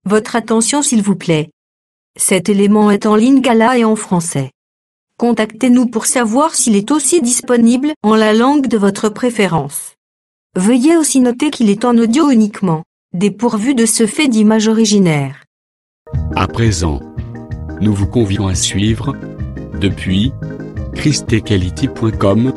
Votre attention s'il vous plaît. Cet élément est en lingala et en français. Contactez-nous pour savoir s'il est aussi disponible en la langue de votre préférence. Veuillez aussi noter qu'il est en audio uniquement, dépourvu de ce fait d'image originaire. À présent, nous vous convions à suivre, depuis christequality.com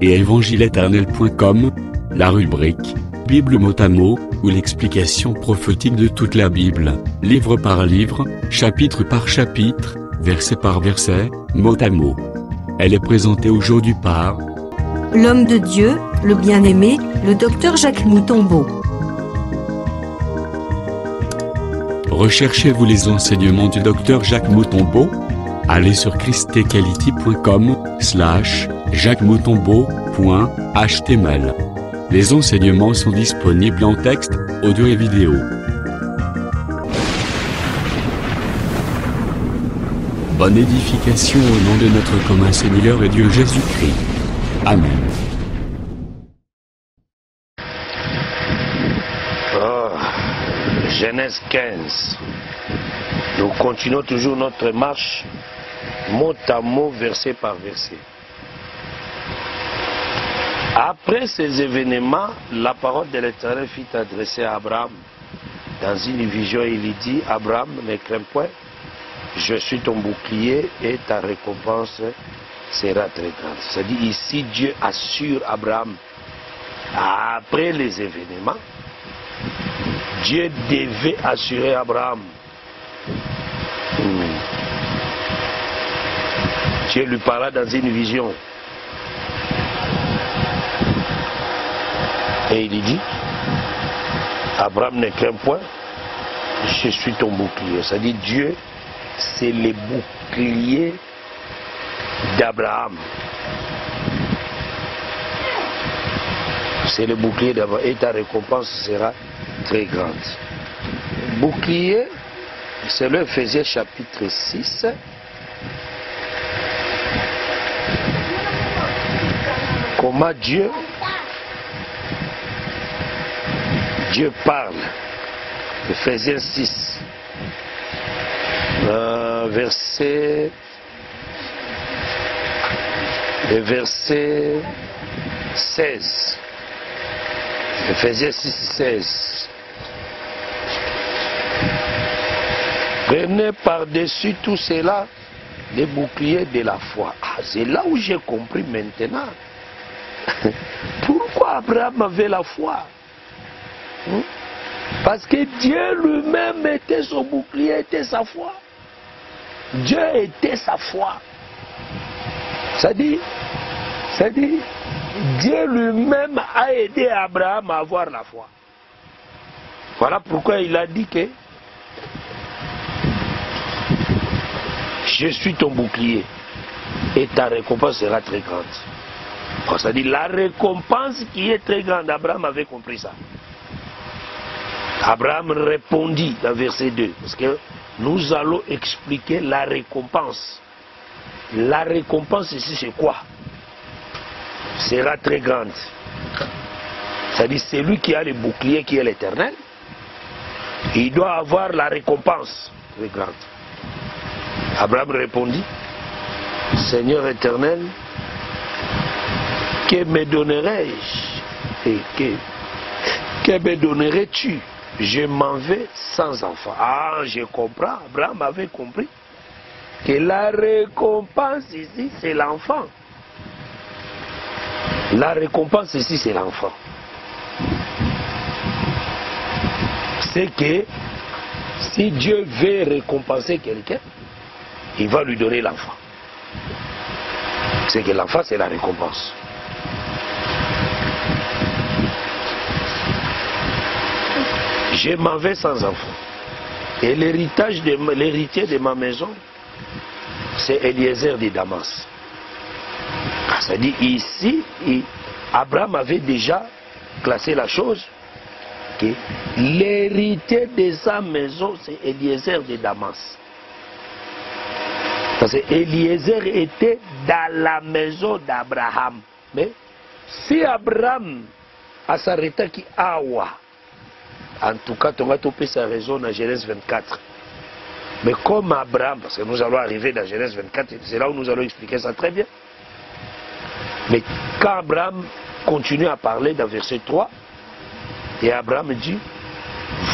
et évangile-éternel.com, la rubrique Bible mot à mot, ou l'explication prophétique de toute la Bible, livre par livre, chapitre par chapitre, verset par verset, mot à mot. Elle est présentée aujourd'hui par l'homme de Dieu, le bien-aimé, le docteur Jacques Moutombo. Recherchez-vous les enseignements du docteur Jacques Moutombo? Allez sur christequality.com/jacquesmoutombo.html. Les enseignements sont disponibles en texte, audio et vidéo. Bonne édification au nom de notre commun Seigneur et Dieu Jésus-Christ. Amen. Genèse 15. Nous continuons toujours notre marche, mot à mot, verset par verset. Après ces événements, la parole de l'Éternel fut adressée à Abraham. Dans une vision, il lui dit: Abraham, ne crains point, je suis ton bouclier et ta récompense sera très grande. C'est-à-dire ici, Dieu assure Abraham. Après les événements, Dieu devait assurer Abraham. Dieu lui parla dans une vision. Et il lui dit: Abraham, ne crains point, je suis ton bouclier. C'est-à-dire Dieu, c'est le bouclier d'Abraham. C'est le bouclier d'Abraham. Et ta récompense sera très grande. Bouclier, c'est le Éphésiens chapitre 6. Comment Dieu parle. Éphésiens 6. Verset 16. Éphésiens 6, 16. Prenez par-dessus tout cela les boucliers de la foi. C'est là où j'ai compris maintenant. Pourquoi Abraham avait la foi? Parce que Dieu lui-même était son bouclier, était sa foi. Dieu était sa foi. C'est-à-dire, Dieu lui-même a aidé Abraham à avoir la foi. Voilà pourquoi il a dit que je suis ton bouclier et ta récompense sera très grande. C'est-à-dire la récompense qui est très grande, Abraham avait compris ça. Abraham répondit dans verset 2, parce que nous allons expliquer la récompense. La récompense ici c'est quoi? Sera très grande. C'est-à-dire c'est lui qui a le bouclier qui est l'Éternel. Il doit avoir la récompense très grande. Abraham répondit: Seigneur éternel, que me donnerais-je et que me donnerais-tu? Je m'en vais sans enfant. Ah, je comprends. Abraham avait compris que la récompense ici, c'est l'enfant. La récompense ici, c'est l'enfant. C'est que si Dieu veut récompenser quelqu'un, il va lui donner l'enfant. C'est que l'enfant, c'est la récompense. Je m'en vais sans enfant. Et l'héritier de ma maison, c'est Eliezer de Damas. C'est-à-dire ici, Abraham avait déjà classé la chose, que l'héritier de sa maison, c'est Eliezer de Damas. Parce que Eliezer était dans la maison d'Abraham. Mais si Abraham a s'arrêté qui Awa, en tout cas, tu vas topper sa raison dans Genèse 24. Mais comme Abraham, parce que nous allons arriver dans Genèse 24, c'est là où nous allons expliquer ça très bien. Mais quand Abraham continue à parler dans verset 3, et Abraham dit,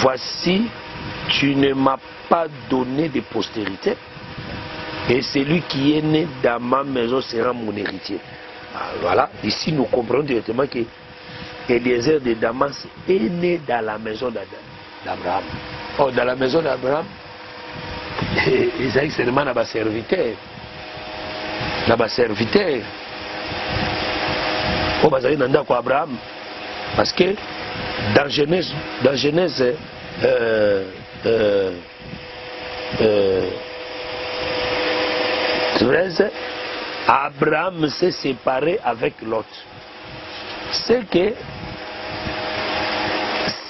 voici, tu ne m'as pas donné de postérité, et celui qui est né dans ma maison sera mon héritier. Alors voilà, ici nous comprenons directement que Eliezer de Damas est né dans la maison d'Abraham. Oh, dans la maison d'Abraham, Isaïe seulement n'a pas serviteur. N'a pas serviteur. Oh, bah, ça y est, dans Abraham. Parce que dans Genèse 13, Abraham s'est séparé avec Lot. C'est que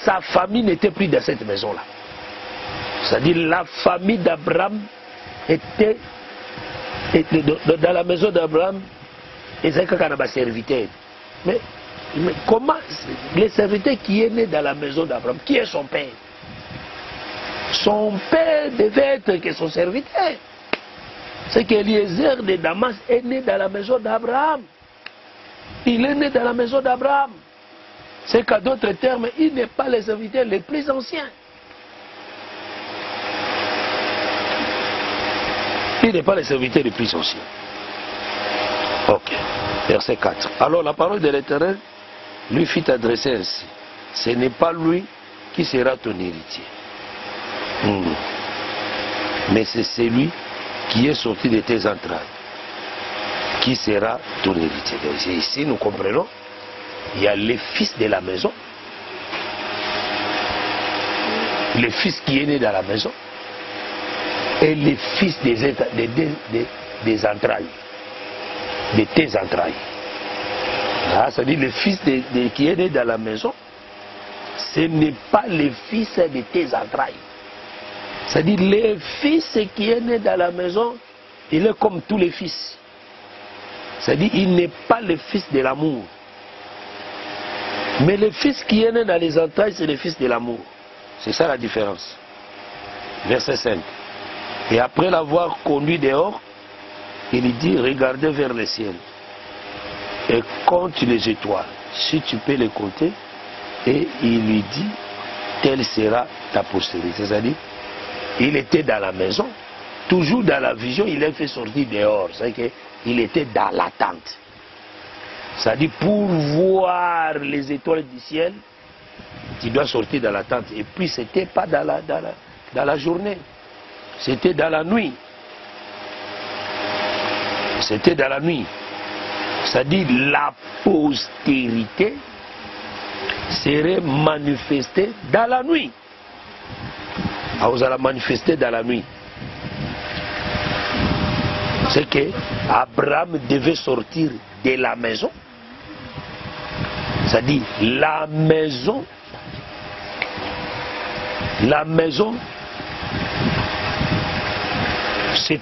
sa famille n'était plus dans cette maison-là. C'est-à-dire la famille d'Abraham était dans la maison d'Abraham, et c'est quelqu'un qui a serviteur. Mais comment le serviteur qui est né dans la maison d'Abraham, qui est son père? Son père devait être que son serviteur. C'est qu'Eliezer de Damas est né dans la maison d'Abraham. Il est né dans la maison d'Abraham. C'est qu'à d'autres termes, il n'est pas le serviteur le plus ancien. Il n'est pas le serviteur le plus ancien. Ok. Verset 4. Alors la parole de l'Éternel lui fit adresser ainsi. Ce n'est pas lui qui sera ton héritier. Mais c'est celui qui est sorti de tes entrailles qui sera ton héritier. Donc, ici nous comprenons, il y a les fils de la maison, le fils qui est né dans la maison, et les fils des entrailles, de tes entrailles. Ah, c'est-à-dire le fils qui est né dans la maison, ce n'est pas le fils de tes entrailles. C'est-à-dire le fils qui est né dans la maison, il est comme tous les fils. C'est-à-dire il n'est pas le fils de l'amour. Mais le fils qui est né dans les entrailles, c'est le fils de l'amour. C'est ça la différence. Verset 5. Et après l'avoir conduit dehors, il dit, regardez vers le ciel et compte les étoiles, si tu peux les compter. Et il lui dit, telle sera ta postérité. C'est-à-dire, il était dans la maison, toujours dans la vision, il est fait sortir dehors. C'est-à-dire qu'il était dans l'attente. C'est-à-dire, pour voir les étoiles du ciel, tu dois sortir dans l'attente. Et puis, ce n'était pas dans la journée, c'était dans la nuit. C'était dans la nuit. C'est-à-dire, la postérité serait manifestée dans la nuit. Ah, vous allez manifester dans la nuit. C'est que Abraham devait sortir de la maison. C'est-à-dire, la maison, c'est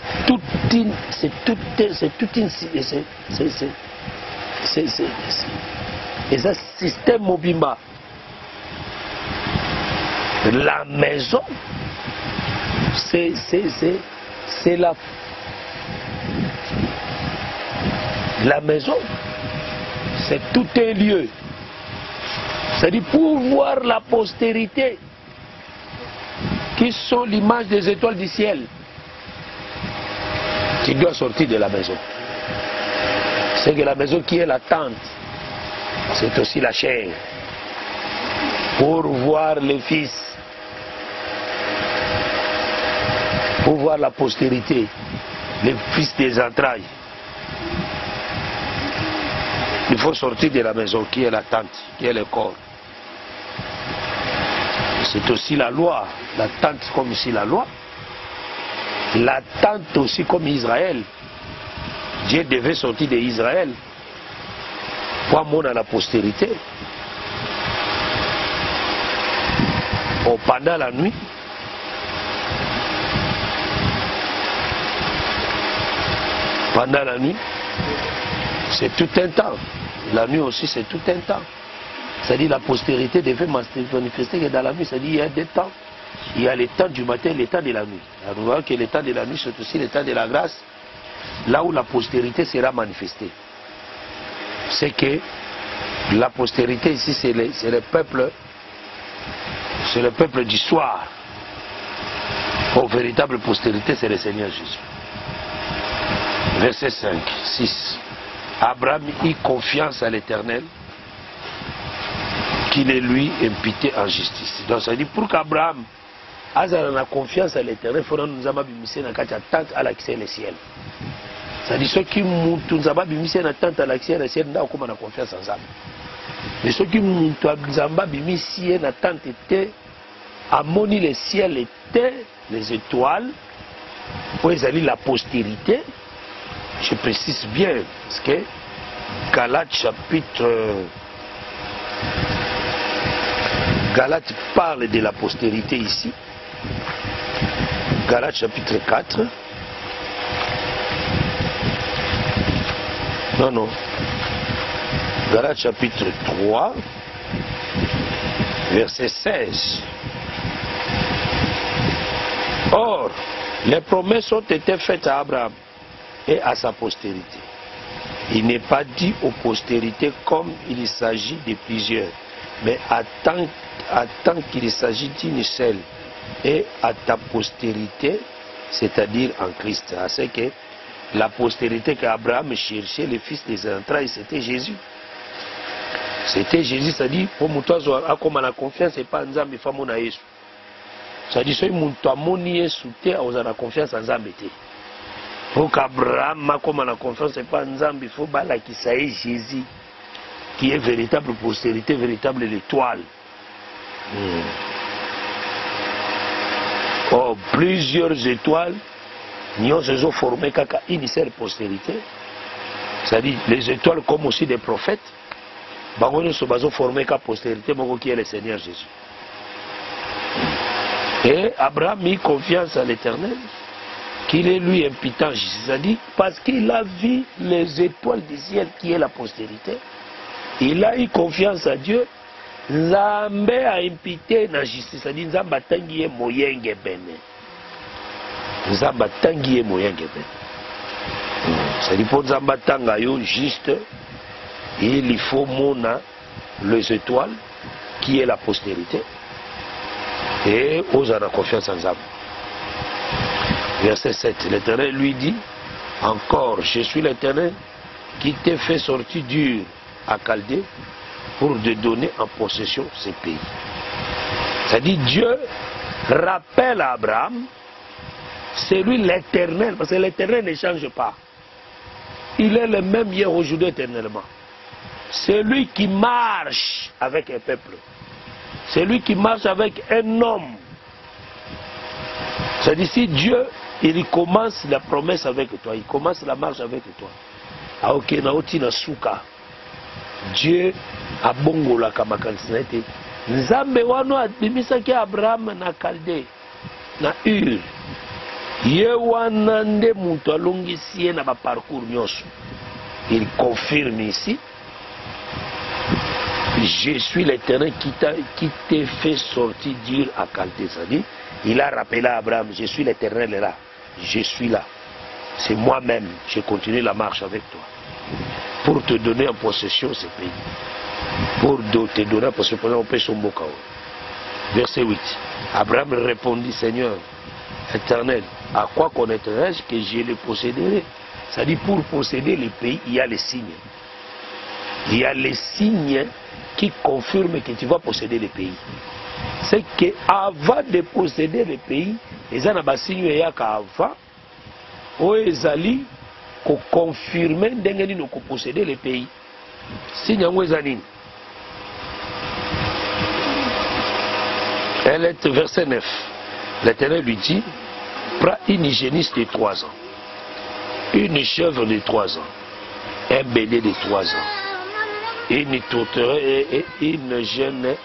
un système mobile. La maison, c'est la maison, c'est tout un lieu. C'est-à-dire pour voir la postérité, qui sont l'image des étoiles du ciel, tu dois sortir de la maison. C'est que la maison qui est la tente, c'est aussi la chair. Pour voir les fils, pour voir la postérité, les fils des entrailles, il faut sortir de la maison qui est la tente, qui est le corps. C'est aussi la loi, la tente comme ici la loi, la tente aussi comme Israël. Dieu devait sortir d'Israël pour amener à la postérité. Oh, pendant la nuit, c'est tout un temps. La nuit aussi, c'est tout un temps. C'est-à-dire la postérité devait manifester que dans la nuit, c'est-à-dire il y a des temps. Il y a le temps du matin et le temps de la nuit. Alors, nous voyons que le temps de la nuit, c'est aussi le temps de la grâce, là où la postérité sera manifestée. C'est que la postérité ici, c'est le peuple du soir. Pour véritable postérité, c'est le Seigneur Jésus. Verset 5, 6. Abraham eut confiance à l'Éternel, qu'il est lui imputé en justice. Donc ça dit pour qu'Abraham ait confiance à l'Éternel, il faudra nous abimiter dans la tente à l'accès le ciel. Ça dit ceux qui nous abimiter dans la tente à l'accès le ciel, nous avons confiance en ça. Mais ceux qui nous abimiter dans la tente était amoni le ciel était les étoiles, pour les allier la postérité. Je précise bien, parce que Galates parle de la postérité ici. Galates chapitre 4. Non. Galates chapitre 3, verset 16. Or, les promesses ont été faites à Abraham et à sa postérité. Il n'est pas dit aux postérités comme il s'agit de plusieurs, mais à tant qu'il s'agit d'une seule, et à ta postérité, c'est-à-dire en Christ. C'est que la postérité qu'Abraham cherchait, le fils des entrailles, c'était Jésus. C'était Jésus, c'est-à-dire, pour moi, comme la confiance, et pas en Zambé, femme na Yesu. C'est-à-dire, si mon amoni est souté, on a la confiance en Zambé. Pour qu'Abraham, comme la confiance, et pas en Zambé, il faut qu'il s'agit Jésus, qui est véritable postérité, véritable étoile. Oh, plusieurs étoiles, nous avons formé une seule postérité. C'est-à-dire, les étoiles comme aussi des prophètes, nous avons formé une postérité, qui est le Seigneur Jésus. Et Abraham a mis confiance à l'Éternel, qu'il est lui imputant, c'est-à-dire parce qu'il a vu les étoiles du ciel qui est la postérité. Il a eu confiance à Dieu. Nzambe a imputé na justice, c'est-à-dire Nzamba tangi ye moyenge bene. Nzamba tangi ye moyenge bene. C'est-à-dire pour Nzamba tanga yo juste, il faut mona les étoiles qui est la postérité. Et aux a confiance en Nzamba. Verset 7, l'Éternel lui dit, encore, je suis l'Éternel qui t'ai fait sortir dur à Chaldée pour te donner en possession ces pays. C'est-à-dire Dieu rappelle à Abraham, c'est lui l'Éternel, parce que l'Éternel ne change pas. Il est le même hier, aujourd'hui, éternellement. C'est lui qui marche avec un peuple. C'est lui qui marche avec un homme. C'est-à-dire si Dieu, il commence la promesse avec toi, il commence la marche avec toi. Ah ok, naoti na suka. Dieu a bongo la kamakansinete. Nzambe wano adimisaki Abraham na Chaldée, na Ur. Ye wana nde mutu alongisi ye na ba parcours nyonso. Il confirme ici. Je suis l'Éternel qui t'ai fait sortir dur à Chaldée. C'est-à-dire, il a rappelé à Abraham, je suis l'Éternel là. Je suis là. C'est moi-même. Je continue la marche avec toi. Pour te donner en possession ce pays. Pour te donner en possession, on peut son beau chaos. Verset 8. Abraham répondit, Seigneur, Éternel, à quoi connaîtrai-je que je le posséderai? C'est-à-dire, pour posséder le pays, il y a les signes. Il y a les signes qui confirment que tu vas posséder le pays. C'est qu'avant de posséder le pays, les gens ont signé qu'il y a qu'avant, ils allaient confirmer de posséder le pays. Signe elle est verset 9. L'Éternel lui dit, prends une hygiéniste de 3 ans, une chèvre de 3 ans, un bélier de 3 ans, une tourterelle et une jeune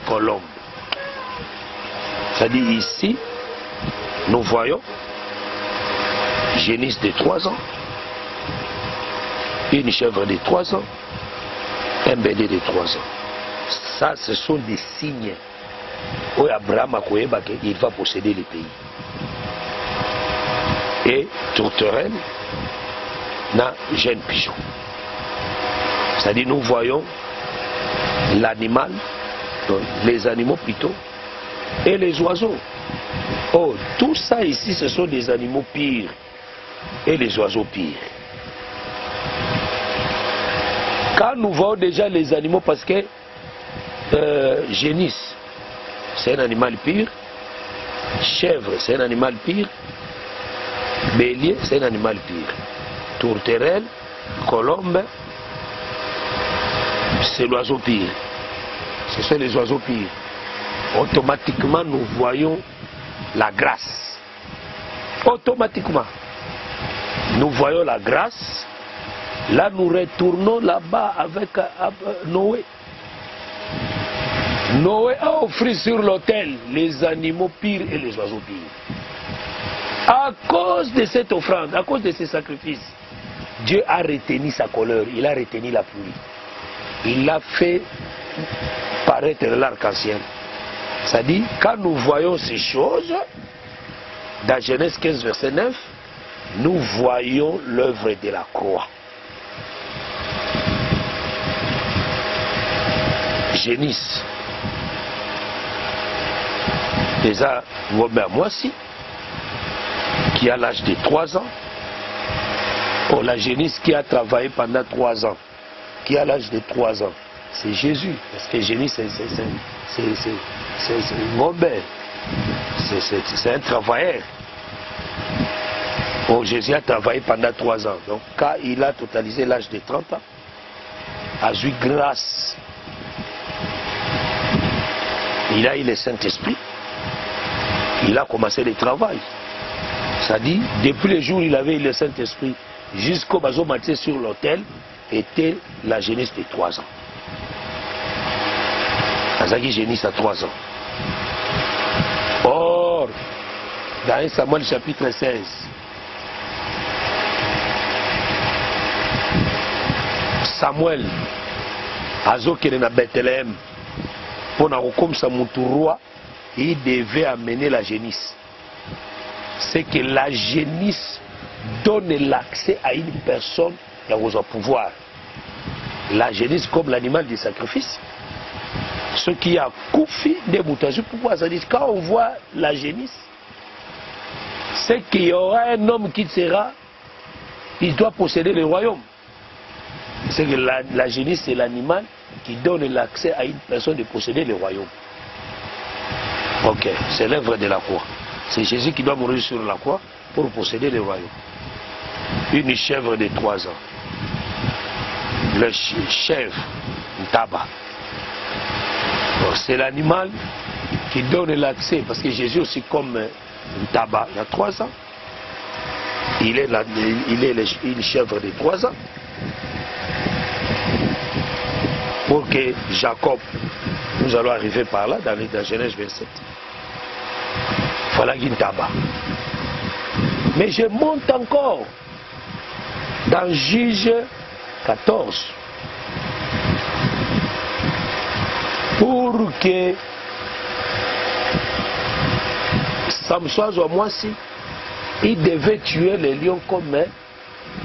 colombe. C'est-à-dire ici, nous voyons génisse de 3 ans, une chèvre de 3 ans, un bélier de 3 ans. Ça, ce sont des signes où Abraham a cru qu'il va posséder le pays. Et tourterelle, na jeune pigeon. C'est-à-dire nous voyons l'animal, les animaux plutôt, et les oiseaux. Oh, tout ça ici, ce sont des animaux pires et les oiseaux pires. Quand nous voyons déjà les animaux, parce que génisse, c'est un animal pire, chèvre, c'est un animal pire, bélier, c'est un animal pire, tourterelle, colombe, c'est l'oiseau pire. Ce sont les oiseaux pires. Automatiquement, nous voyons la grâce. Automatiquement, nous voyons la grâce. Là, nous retournons là-bas avec Noé. Noé a offert sur l'autel les animaux pires et les oiseaux pires. À cause de cette offrande, à cause de ces sacrifices, Dieu a retenu sa colère, il a retenu la pluie. Il a fait paraître l'arc-en-ciel. C'est-à-dire, quand nous voyons ces choses, dans Genèse 15, verset 9, nous voyons l'œuvre de la croix. Génisse. Déjà, Robert Moissy, qui a l'âge de 3 ans. Oh, la génisse qui a travaillé pendant 3 ans, qui a l'âge de 3 ans, c'est Jésus. Parce que génisse, c'est Robert. C'est un travailleur. Oh, Jésus a travaillé pendant 3 ans. Donc, quand il a totalisé l'âge de 30 ans, a eu grâce. Il a eu le Saint-Esprit. Il a commencé le travail. C'est-à-dire, depuis le jour où il avait eu le Saint-Esprit, jusqu'au bateau maté sur l'autel, était la jeunesse de 3 ans. Azaki jeunesse à 3 ans. Or, dans 1 Samuel chapitre 16, Samuel, Azokene na Bethléem, pour comme ça mon roi, il devait amener la génisse. C'est que la génisse donne l'accès à une personne qui a un pouvoir. La génisse comme l'animal du sacrifice. Ce qui a koufi des boutages. Pourquoi ça dit quand on voit la génisse, c'est qu'il y aura un homme qui sera, il doit posséder le royaume. C'est que la génisse, c'est l'animal qui donne l'accès à une personne de posséder le royaume. Ok, c'est l'œuvre de la croix. C'est Jésus qui doit mourir sur la croix pour posséder le royaume. Une chèvre de 3 ans. Le chèvre, une tabac. C'est l'animal qui donne l'accès, parce que Jésus aussi comme une tabac, il y a 3 ans. Il est une chèvre de 3 ans. Pour que Jacob, nous allons arriver par là dans Genèse 27. Voilà une tabac. Mais je monte encore dans Juge 14 pour que Samson ou moi si il devait tuer les lions comme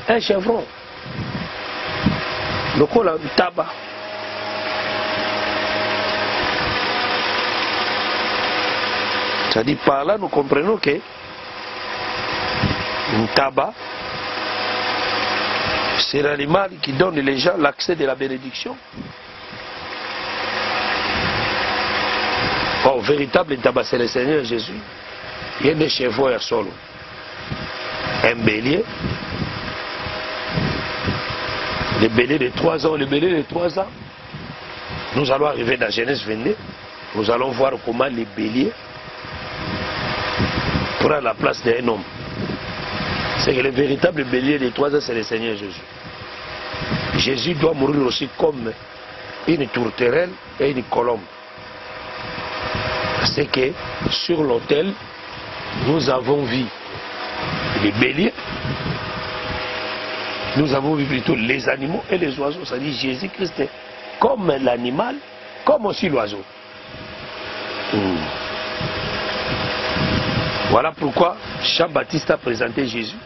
un chevron. Le col a un tabac. C'est-à-dire par là nous comprenons que un tabac, c'est l'animal qui donne les gens l'accès de la bénédiction. Or, véritable tabac, c'est le Seigneur Jésus. Il y a des chevaux à solo. Un bélier. Le bélier de 3 ans, le bélier de 3 ans. Nous allons arriver dans Genèse 22. Nous allons voir comment les béliers prennent la place d'un homme. C'est que le véritable bélier de 3 ans, c'est le Seigneur Jésus. Jésus doit mourir aussi comme une tourterelle et une colombe. C'est que sur l'autel, nous avons vu les béliers, nous avons vu plutôt les animaux et les oiseaux. C'est-à-dire Jésus-Christ comme l'animal comme aussi l'oiseau. Voilà pourquoi Jean-Baptiste a présenté Jésus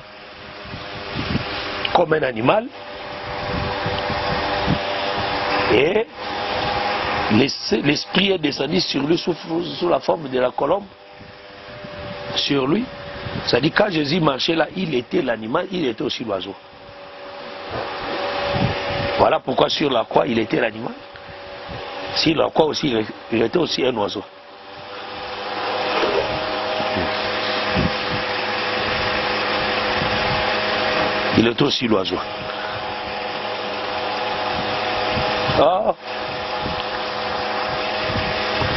comme un animal et l'esprit est descendu sur lui sous la forme de la colombe, sur lui. C'est-à-dire quand Jésus marchait là, il était l'animal, il était aussi l'oiseau. Voilà pourquoi sur la croix, il était l'animal. Sur la croix aussi, il était aussi un oiseau. Il était aussi l'oiseau. Ah,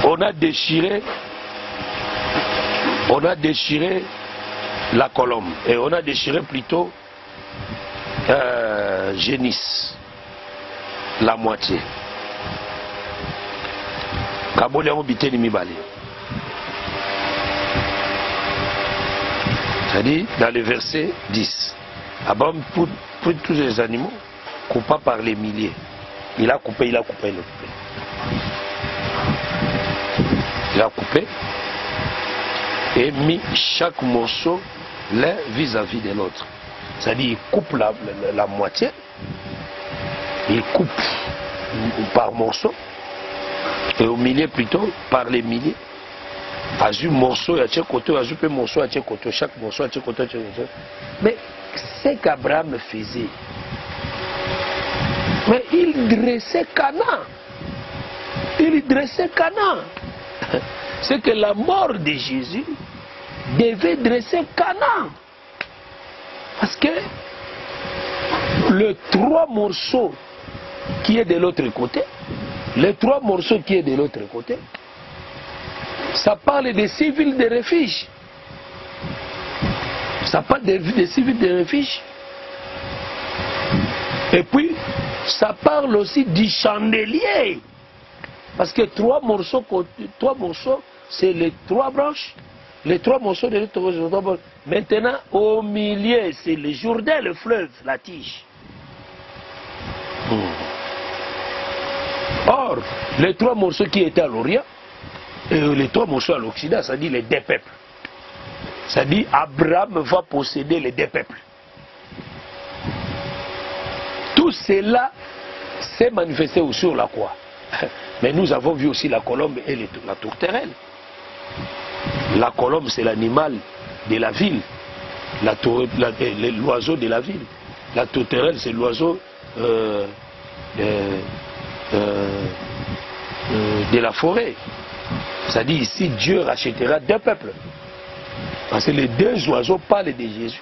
on a déchiré la colombe et on a déchiré plutôt génisse, la moitié. C'est-à-dire dans le verset 10. Abraham pour tous les animaux, coupa par les milliers. Il a coupé. Il a coupé et mis chaque morceau l'un vis-à-vis de l'autre. C'est-à-dire il coupe la moitié, il coupe par morceau, et au milieu plutôt par les milliers. Azur morceau à chaque côté, azur peu morceau à chaque côté, chaque morceau à chaque côté. Mais c'est qu'Abraham faisait. Mais il dressait Canaan. C'est que la mort de Jésus devait dresser Canaan. Parce que les 3 morceaux qui est de l'autre côté, ça parle des civils de refuge. Ça parle des civils de refuge. Et puis, ça parle aussi du chandelier. Parce que 3 morceaux, c'est les 3 branches. Les 3 morceaux de l'autre branche. Maintenant, au milieu, c'est le Jourdain, le fleuve, la tige. Or, les 3 morceaux qui étaient à l'Orient, et les 3 morceaux à l'Occident, ça dit les 2 peuples. Ça dit Abraham va posséder les 2 peuples. Tout cela s'est manifesté sur la croix. Mais nous avons vu aussi la colombe et la tourterelle. La colombe, c'est l'animal de la ville. L'oiseau de la ville. La tourterelle, c'est l'oiseau de la forêt. Ça dit ici, Dieu rachètera 2 peuples. Parce que les 2 oiseaux parlent de Jésus.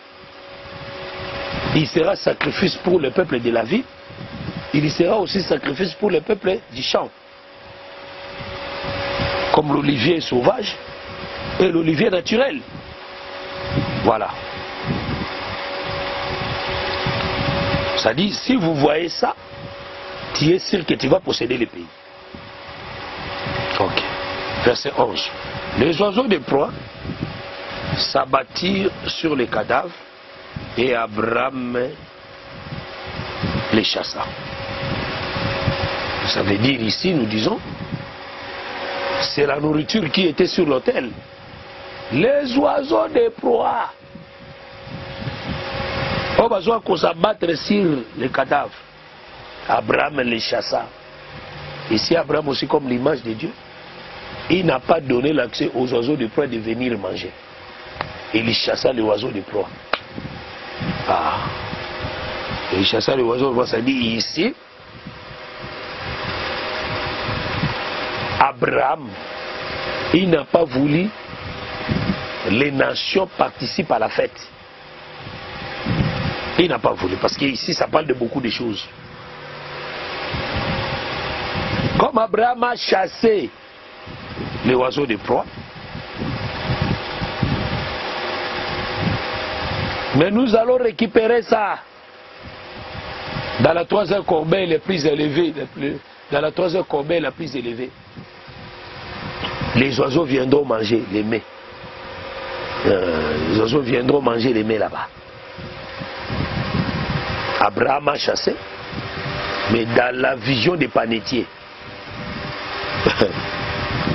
Il sera sacrifice pour le peuple de la ville. Il sera aussi sacrifice pour le peuple du champ. Comme l'olivier sauvage et l'olivier naturel. Voilà. Ça dit, si vous voyez ça, tu es sûr que tu vas posséder le pays. Ok. Verset 11. Les oiseaux de proie s'abattirent sur les cadavres et Abraham les chassa. Ça veut dire ici, nous disons, c'est la nourriture qui était sur l'autel. Les oiseaux de proie. On a besoin qu'on s'abatte sur les cadavres. Abraham les chassa. Ici, Abraham aussi comme l'image de Dieu, il n'a pas donné l'accès aux oiseaux de proie de venir manger. Il chassa les oiseaux de proie. Ah. Il chassa les oiseaux de proie, ça dit ici, Abraham, il n'a pas voulu les nations participent à la fête. Il n'a pas voulu, parce qu'ici ça parle de beaucoup de choses. Comme Abraham a chassé les oiseaux de proie, mais nous allons récupérer ça dans la 3e corbeille la plus élevée. Dans la 3e corbeille la plus élevée. Les oiseaux viendront manger les mets. Les oiseaux viendront manger les mets là-bas. Abraham a chassé, mais dans la vision des panetiers.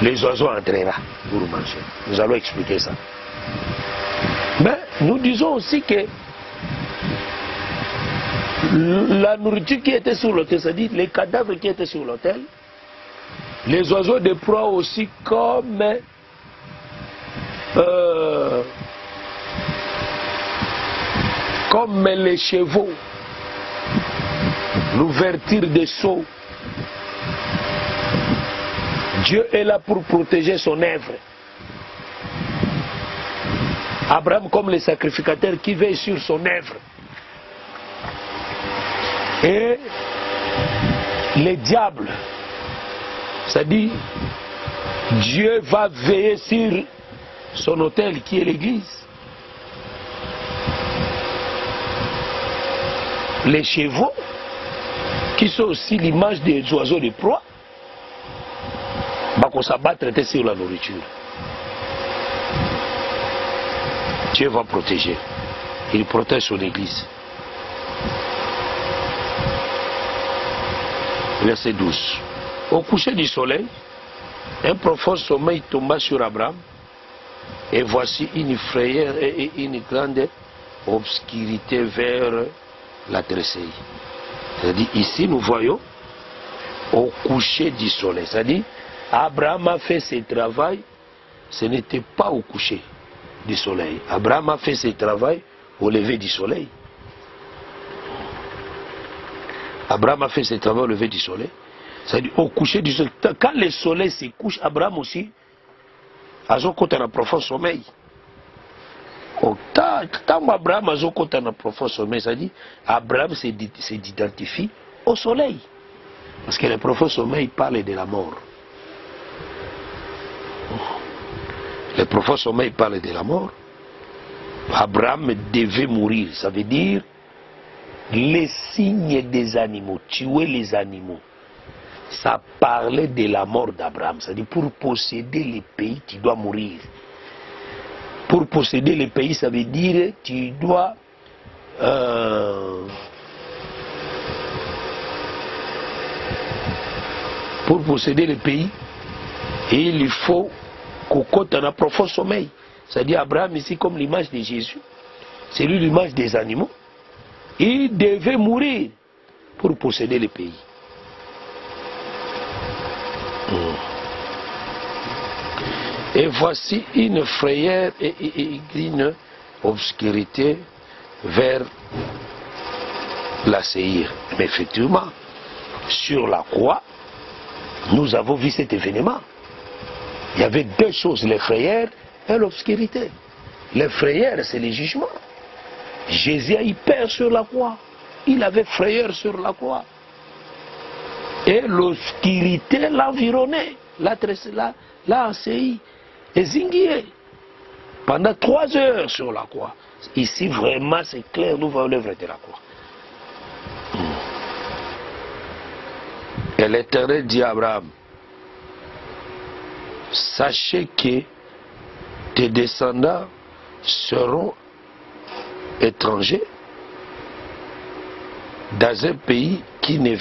les oiseaux entraînera pour manger. Nous allons expliquer ça. Mais nous disons aussi que la nourriture qui était sur l'autel, c'est-à-dire les cadavres qui étaient sur l'autel, les oiseaux de proie aussi comme les chevaux, l'ouverture des seaux. Dieu est là pour protéger son œuvre. Abraham comme le sacrificateur qui veille sur son œuvre. Et les diables, c'est-à-dire Dieu va veiller sur son autel qui est l'église. Les chevaux, qui sont aussi l'image des oiseaux de proie, qu'on s'abattre sur la nourriture. Dieu va protéger. Il protège son église. Verset 12. Au coucher du soleil, un profond sommeil tomba sur Abraham, et voici une frayeur et une grande obscurité vers la tressaille. C'est-à-dire, ici nous voyons au coucher du soleil. C'est-à-dire, Abraham a fait ses travaux, ce n'était pas au coucher du soleil. Abraham a fait ses travaux au lever du soleil. Abraham a fait ses travaux au lever du soleil. C'est-à-dire au coucher du soleil. Quand le soleil se couche, Abraham aussi a un profond sommeil. Quand Abraham a un profond sommeil, c'est-à-dire Abraham s'identifie au soleil. Parce que le profond sommeil parle de la mort. Le profond sommeil parle de la mort. Abraham devait mourir. Ça veut dire les signes des animaux, tuer les animaux. Ça parlait de la mort d'Abraham. C'est-à-dire pour posséder les pays, tu dois mourir. Pour posséder les pays, ça veut dire tu dois pour posséder les pays, il faut qu'on compte un profond sommeil. C'est-à-dire Abraham ici comme l'image de Jésus, c'est lui l'image des animaux. Il devait mourir pour posséder les pays. Et voici une frayeur et une obscurité vers la Séhir. Mais effectivement, sur la croix, nous avons vu cet événement. Il y avait deux choses, les frayeurs et l'obscurité. Les frayeurs, c'est les jugements. Jésus a eu peur sur la croix. Il avait frayeur sur la croix. Et l'obscurité l'environnait, l'a assailli, et pendant 3 heures sur la croix. Ici, vraiment, c'est clair, nous voyons l'œuvre de la croix. Et l'Éternel dit à Abraham, sachez que tes descendants seront étrangers dans un pays qui ne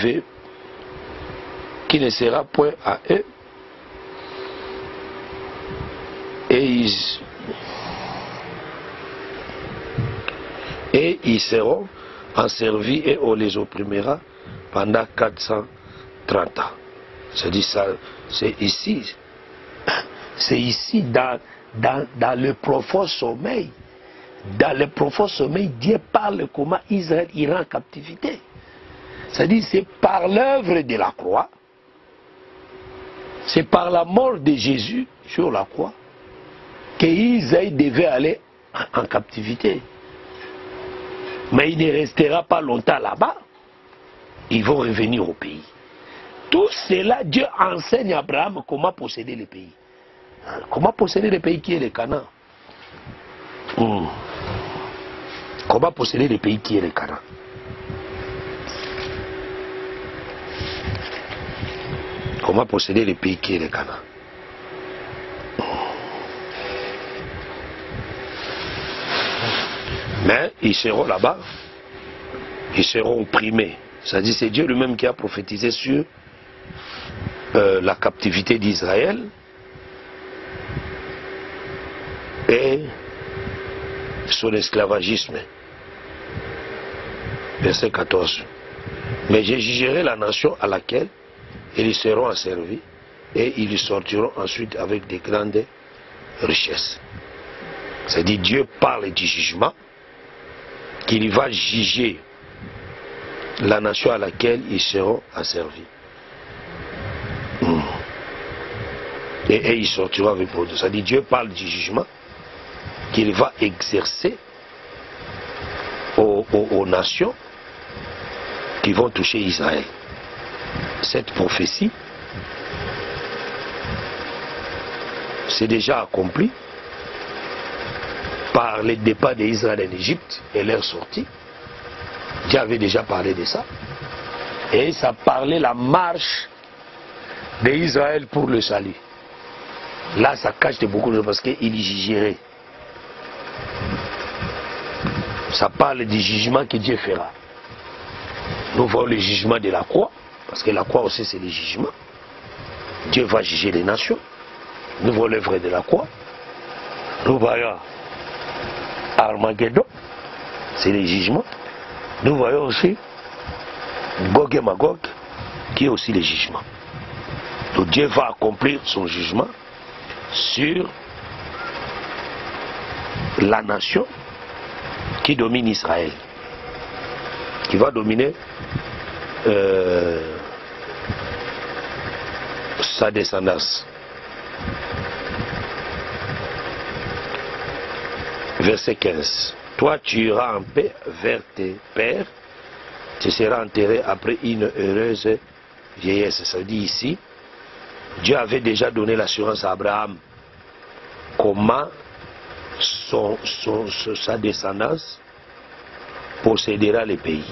sera point à eux, et ils seront enservis et on les opprimera pendant 430 ans. C'est-à-dire ça, c'est ici dans le profond sommeil. Dans le profond sommeil, Dieu parle comment Israël ira en captivité. C'est-à-dire c'est par l'œuvre de la croix, c'est par la mort de Jésus sur la croix que Israël devait aller en captivité. Mais il ne restera pas longtemps là-bas. Ils vont revenir au pays. Tout cela, Dieu enseigne à Abraham comment posséder le pays. Comment posséder le pays qui est le Canaan. Comment posséder le pays qui est le Canaan. Comment posséder le pays qui est le Canaan. Mais ils seront là-bas, ils seront opprimés. C'est-à-dire c'est Dieu lui-même qui a prophétisé sur la captivité d'Israël et son esclavagisme. Verset 14. Mais je jugerai la nation à laquelle ils seront asservis et ils sortiront ensuite avec de grandes richesses. C'est-à-dire Dieu parle du jugement, qu'il va juger la nation à laquelle ils seront asservis. Et ils sortiront avec beaucoup. C'est-à-dire Dieu parle du jugement qu'il va exercer aux nations qui vont toucher Israël. Cette prophétie s'est déjà accomplie par le départ d'Israël en Égypte et leur sortie. Dieu avait déjà parlé de ça. Et ça parlait la marche d'Israël pour le salut. Là, ça cache de beaucoup de choses parce qu'il y jugerait. Ça parle du jugement que Dieu fera. Nous voyons le jugement de la croix, parce que la croix aussi c'est le jugement. Dieu va juger les nations. Nous voyons l'œuvre de la croix. Nous voyons Armageddon, c'est le jugement. Nous voyons aussi Gog et Magog, qui est aussi le jugement. Donc Dieu va accomplir son jugement sur la nation qui domine Israël, qui va dominer sa descendance. Verset 15. Toi tu iras en paix vers tes pères, tu seras enterré après une heureuse vieillesse. Ça dit ici, Dieu avait déjà donné l'assurance à Abraham comment sa descendance possédera les pays.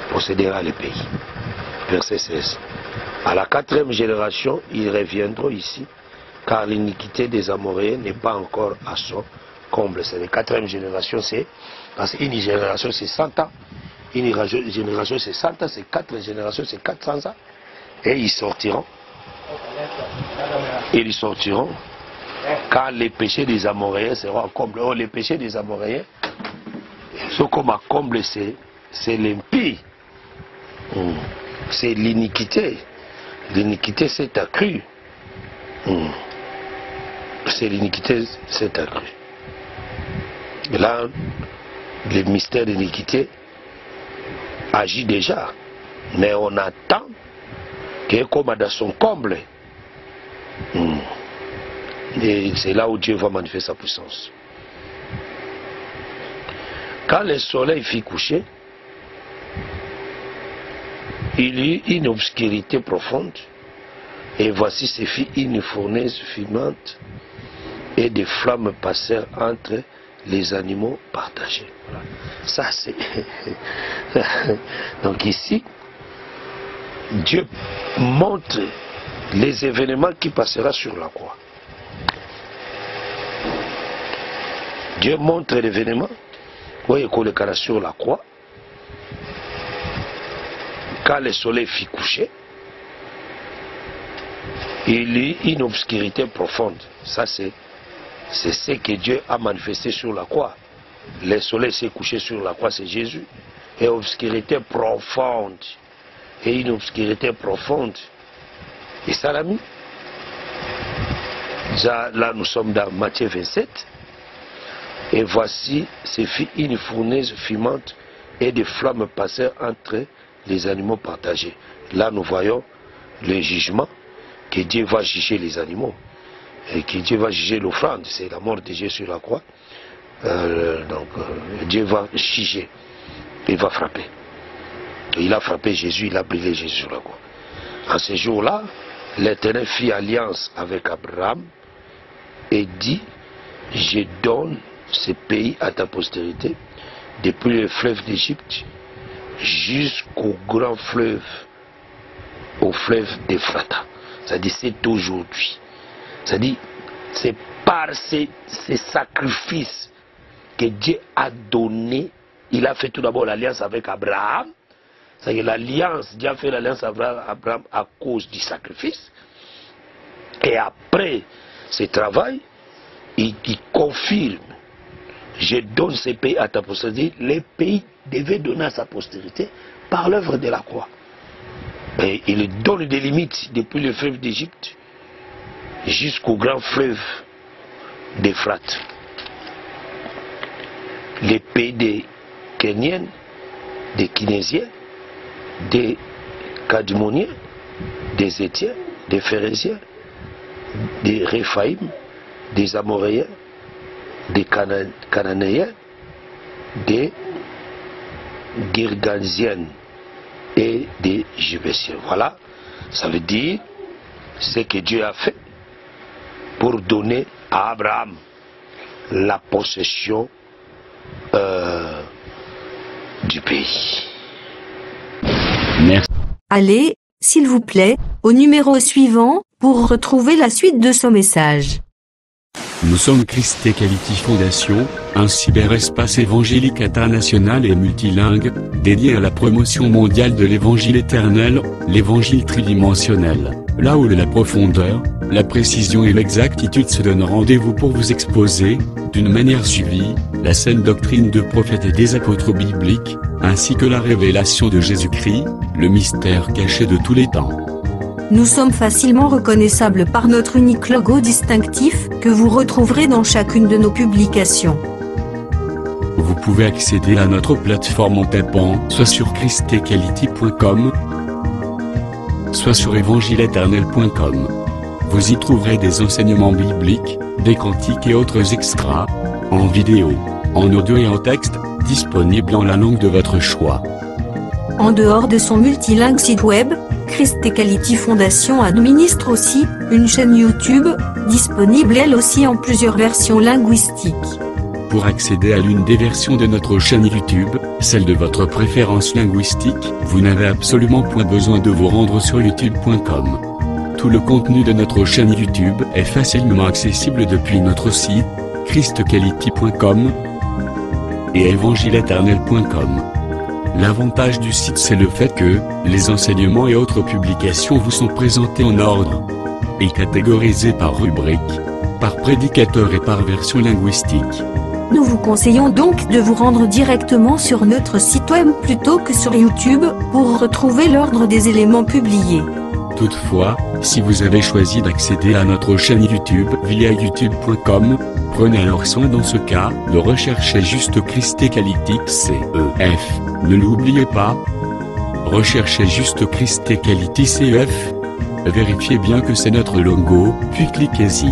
Possédera les pays. Verset 16. À la 4e génération, ils reviendront ici, car l'iniquité des Amoréens n'est pas encore à son comble. C'est la 4e génération, c'est parce qu'une génération c'est 100 ans, une génération c'est 100 ans, c'est 4 générations, c'est 400 ans. Et ils sortiront. Et ils sortiront quand les péchés des Amoréens seront à comble. Oh, les péchés des Amoréens sont comme à comble, c'est l'impie. C'est l'iniquité. L'iniquité s'est accrue. C'est l'iniquité s'est accrue. Et là, le mystère de l'iniquité agit déjà. Mais on attend qu'il est comme dans son comble. Et c'est là où Dieu va manifester sa puissance. Quand le soleil fit coucher, il y eut une obscurité profonde, et voici se fit une fournaise fumante, et des flammes passèrent entre les animaux partagés. Ça c'est... Donc ici, Dieu montre les événements qui passeront sur la croix. Dieu montre l'événement, voyez qu'on le sur la croix. Quand le soleil fit coucher, il y eut une obscurité profonde. Ça c'est ce que Dieu a manifesté sur la croix. Le soleil s'est couché sur la croix, c'est Jésus. Et obscurité profonde. Et une obscurité profonde. Et ça l'a mis. Là nous sommes dans Matthieu 27. Et voici, se fit une fournaise fumante et des flammes passèrent entre les animaux partagés. Là nous voyons le jugement, que Dieu va juger les animaux. Et que Dieu va juger l'offrande, c'est la mort de Jésus sur la croix. Dieu va juger, il va frapper. Et il a frappé Jésus, il a brûlé Jésus sur la croix. En ce jour-là, l'Éternel fit alliance avec Abraham et dit, je donne ce pays à ta postérité, depuis le fleuve d'Égypte jusqu'au grand fleuve, au fleuve d'Ephrata. C'est-à-dire c'est aujourd'hui. C'est-à-dire c'est par ces sacrifices que Dieu a donné. Il a fait tout d'abord l'alliance avec Abraham C'est-à-dire l'alliance, Dieu a fait l'alliance avec Abraham à cause du sacrifice. Et après ce travail, il confirme, je donne ces pays à ta postérité. Les pays devaient donner à sa postérité par l'œuvre de la croix. Et il donne des limites depuis le fleuve d'Égypte jusqu'au grand fleuve d'Euphrate. Les pays des Kéniens, des Kinésiens, des Kadmoniens, des Étiens, des Phérésiens, des Réphaïm, des Amoréens, des Cananéens, des Girgasiens et des Jubésiens. Voilà, ça veut dire ce que Dieu a fait pour donner à Abraham la possession du pays. Merci. Allez, s'il vous plaît, au numéro suivant, pour retrouver la suite de ce message. Nous sommes Christ Equality Fondation, un cyberespace évangélique international et multilingue, dédié à la promotion mondiale de l'évangile éternel, l'évangile tridimensionnel, là où la profondeur, la précision et l'exactitude se donnent rendez-vous pour vous exposer, d'une manière suivie, la saine doctrine de prophètes et des apôtres bibliques, ainsi que la révélation de Jésus-Christ, le mystère caché de tous les temps. Nous sommes facilement reconnaissables par notre unique logo distinctif, que vous retrouverez dans chacune de nos publications. Vous pouvez accéder à notre plateforme en tapant soit sur christequality.com, soit sur evangileeternel.com. Vous y trouverez des enseignements bibliques, des cantiques et autres extras, en vidéo, en audio et en texte, disponibles en la langue de votre choix. En dehors de son multilingue site web, Christ Equality Fondation administre aussi une chaîne YouTube, disponible elle aussi en plusieurs versions linguistiques. Pour accéder à l'une des versions de notre chaîne YouTube, celle de votre préférence linguistique, vous n'avez absolument point besoin de vous rendre sur youtube.com. Tout le contenu de notre chaîne YouTube est facilement accessible depuis notre site, christequality.com et evangileeternel.com. L'avantage du site, c'est le fait que les enseignements et autres publications vous sont présentés en ordre et catégorisés par rubrique, par prédicateur et par version linguistique. Nous vous conseillons donc de vous rendre directement sur notre site web plutôt que sur YouTube pour retrouver l'ordre des éléments publiés. Toutefois, si vous avez choisi d'accéder à notre chaîne YouTube via youtube.com, prenez alors soin dans ce cas de rechercher juste Christ Equality CEF. Ne l'oubliez pas. Recherchez juste Christ Equality CEF. Vérifiez bien que c'est notre logo, puis cliquez-y.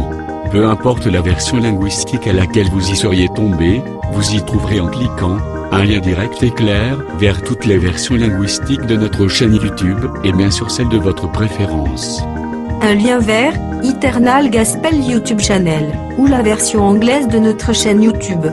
Peu importe la version linguistique à laquelle vous y seriez tombé, vous y trouverez en cliquant un lien direct et clair vers toutes les versions linguistiques de notre chaîne YouTube et bien sûr celle de votre préférence. Un lien vers Eternal Gospel YouTube Channel ou la version anglaise de notre chaîne YouTube.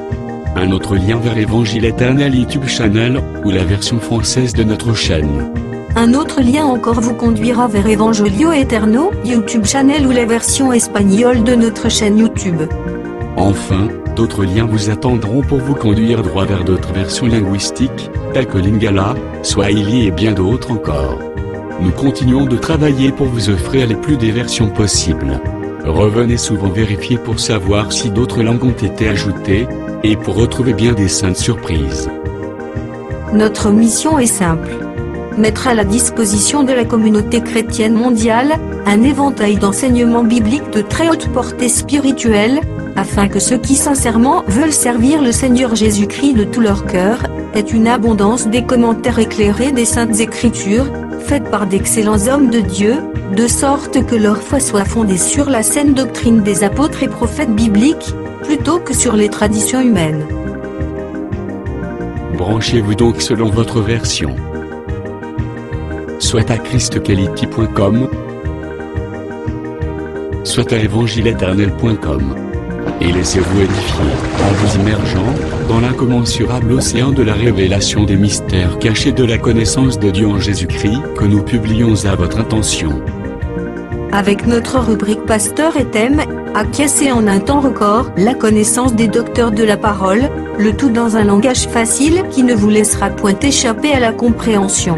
Un autre lien vers Évangile Éternel YouTube Channel ou la version française de notre chaîne. Un autre lien encore vous conduira vers Evangelio Eterno YouTube Channel ou la version espagnole de notre chaîne YouTube. Enfin, d'autres liens vous attendront pour vous conduire droit vers d'autres versions linguistiques, telles que Lingala, Swahili et bien d'autres encore. Nous continuons de travailler pour vous offrir les plus des versions possibles. Revenez souvent vérifier pour savoir si d'autres langues ont été ajoutées, et pour retrouver bien des saintes surprises. Notre mission est simple. Mettre à la disposition de la communauté chrétienne mondiale, un éventail d'enseignements bibliques de très haute portée spirituelle, afin que ceux qui sincèrement veulent servir le Seigneur Jésus-Christ de tout leur cœur, aient une abondance des commentaires éclairés des Saintes Écritures, faites par d'excellents hommes de Dieu, de sorte que leur foi soit fondée sur la saine doctrine des apôtres et prophètes bibliques, plutôt que sur les traditions humaines. Branchez-vous donc selon votre version. Soit à christequality.com, soit à evangileeternel.com. Et laissez-vous édifier, en vous immergeant dans l'incommensurable océan de la révélation des mystères cachés de la connaissance de Dieu en Jésus-Christ que nous publions à votre intention. Avec notre rubrique Pasteur et thème, acquiescer en un temps record la connaissance des docteurs de la parole, le tout dans un langage facile qui ne vous laissera point échapper à la compréhension.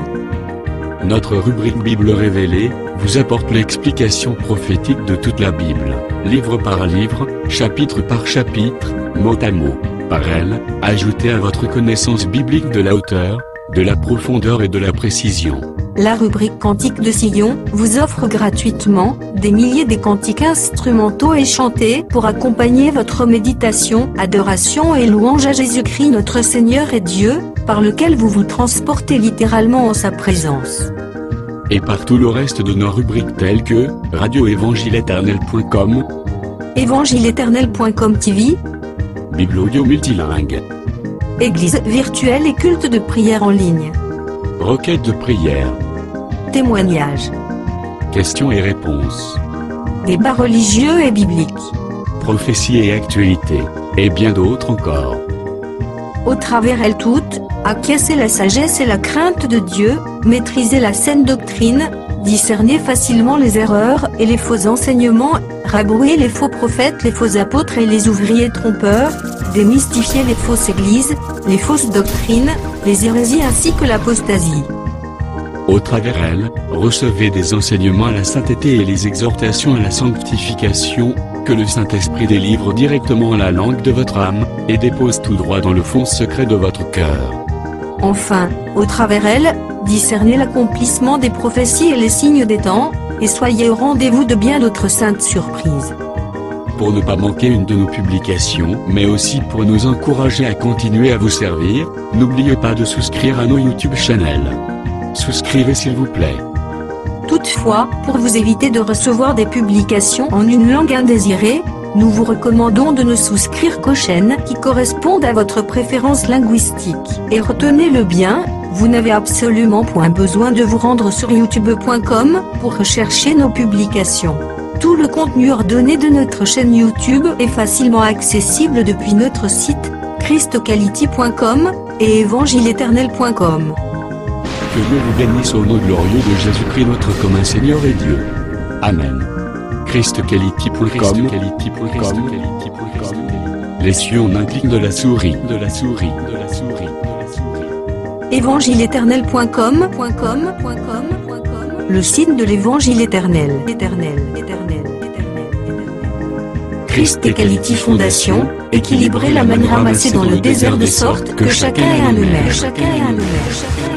Notre rubrique Bible révélée vous apporte l'explication prophétique de toute la Bible, livre par livre, chapitre par chapitre, mot à mot. Par elle, ajoutez à votre connaissance biblique de la hauteur, de la profondeur et de la précision. La rubrique Cantiques de Sion vous offre gratuitement des milliers de cantiques instrumentaux et chantés pour accompagner votre méditation, adoration et louange à Jésus-Christ notre Seigneur et Dieu, par lequel vous vous transportez littéralement en sa présence. Et par tout le reste de nos rubriques telles que radioévangile-éternel.com, évangile-éternel.com TV, Bible audio multilingue, Église virtuelle et culte de prière en ligne, requête de prière, témoignages, questions et réponses, débats religieux et bibliques, prophéties et actualités, et bien d'autres encore. Au travers elles toutes, acquiescez la sagesse et la crainte de Dieu, maîtrisez la saine doctrine, discernez facilement les erreurs et les faux enseignements, rabrouez les faux prophètes, les faux apôtres et les ouvriers trompeurs, démystifiez les fausses églises, les fausses doctrines, les hérésies ainsi que l'apostasie. Au travers elle, recevez des enseignements à la sainteté et les exhortations à la sanctification, que le Saint-Esprit délivre directement en la langue de votre âme, et dépose tout droit dans le fond secret de votre cœur. Enfin, au travers elle, discernez l'accomplissement des prophéties et les signes des temps, et soyez au rendez-vous de bien d'autres saintes surprises. Pour ne pas manquer une de nos publications, mais aussi pour nous encourager à continuer à vous servir, n'oubliez pas de souscrire à nos YouTube channels. Souscrivez s'il vous plaît. Toutefois, pour vous éviter de recevoir des publications en une langue indésirée, nous vous recommandons de ne souscrire qu'aux chaînes qui correspondent à votre préférence linguistique. Et retenez-le bien, vous n'avez absolument point besoin de vous rendre sur youtube.com pour rechercher nos publications. Tout le contenu ordonné de notre chaîne YouTube est facilement accessible depuis notre site, christquality.com et évangile-éternel.com. Que Dieu vous bénisse au nom glorieux de Jésus-Christ notre commun Seigneur et Dieu. Amen. christquality.com. Les cieux en un clic de la souris. évangile-éternel.com, le site de l'évangile éternel. Christ Equality Fondation, équilibrer la manne ramassée dans le désert de sorte que chacun ait un honneur.